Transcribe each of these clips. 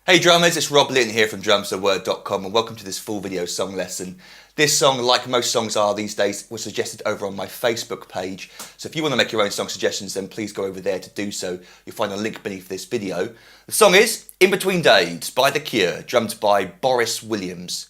Hey drummers, it's Rob Linton here from drumstheword.com and welcome to this full video song lesson. This song, like most songs are these days, was suggested over on my Facebook page. So if you want to make your own song suggestions, then please go over there to do so. You'll find a link beneath this video. The song is In Between Days by The Cure, drummed by Boris Williams.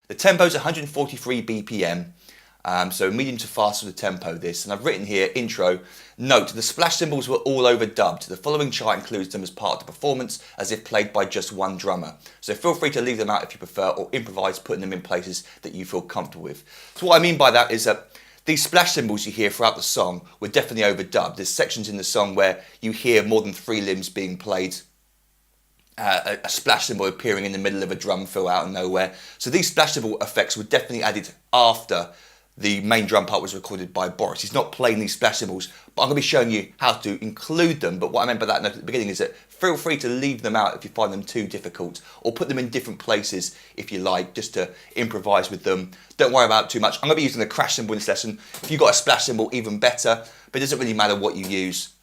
The tempo is 143 BPM, so medium to fast for the tempo this. And I've written here, intro, note, the splash cymbals were all overdubbed. The following chart includes them as part of the performance, as if played by just one drummer. So feel free to leave them out if you prefer, or improvise putting them in places that you feel comfortable with. So what I mean by that is that these splash cymbals you hear throughout the song were definitely overdubbed. There's sections in the song where you hear more than 3 limbs being played. A splash cymbal appearing in the middle of a drum fill out of nowhere. So these splash cymbal effects were definitely added after the main drum part was recorded by Boris. He's not playing these splash cymbals, but I'm going to be showing you how to include them. But what I meant by that note at the beginning is that feel free to leave them out if you find them too difficult, or put them in different places if you like, just to improvise with them. Don't worry about it too much. I'm going to be using the crash cymbal in this lesson. If you've got a splash cymbal, even better, but it doesn't really matter what you use.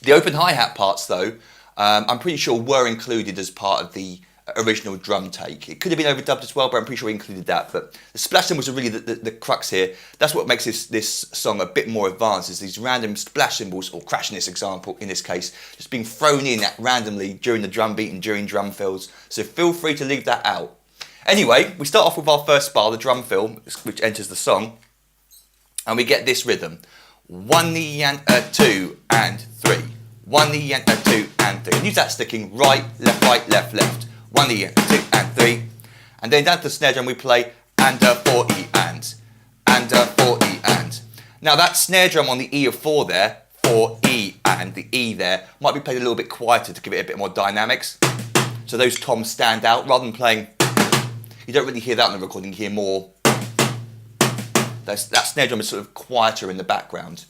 The open hi-hat parts though, I'm pretty sure were included as part of the original drum take. It could have been overdubbed as well, but I'm pretty sure we included that. But the splash cymbals are really the crux here. That's what makes this song a bit more advanced, is these random splash cymbals, or crash in this example, in this case, just being thrown in randomly during the drum beat and during drum fills. So feel free to leave that out. Anyway, we start off with our first bar, the drum fill, which enters the song, and we get this rhythm. 1 knee and a 2 and 3. 1 knee and a 2 and 3. And use that sticking right, left, 1 knee and 2 and 3. And then down to the snare drum we play and a 4 E and a 4 E and. Now that snare drum on the E of 4 there, 4 E and the E there, might be played a little bit quieter to give it a bit more dynamics. So those toms stand out rather than playing. You don't really hear that on the recording, you hear more. That snare drum is sort of quieter in the background.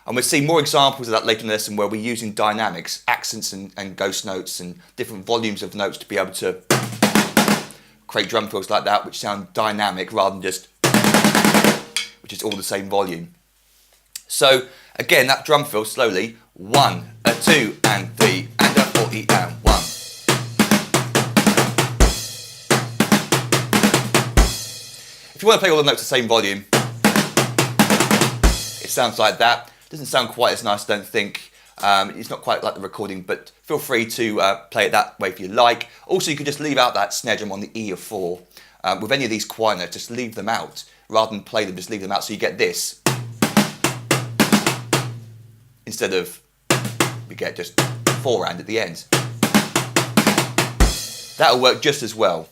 And we'll see more examples of that later in the lesson, where we're using dynamics, accents and ghost notes and different volumes of notes to be able to create drum fills like that, which sound dynamic rather than just, which is all the same volume. So again, that drum fill slowly, 1, a 2 and 3 and a 4 E and 1. If you want to play all the notes the same volume, it sounds like that. Doesn't sound quite as nice, I don't think. It's not quite like the recording, but feel free to play it that way if you like. Also, you could just leave out that snare drum on the E of 4. With any of these quiet notes, just leave them out. Rather than play them, just leave them out, so you get this. Instead of, we get just 4 and at the end. That'll work just as well.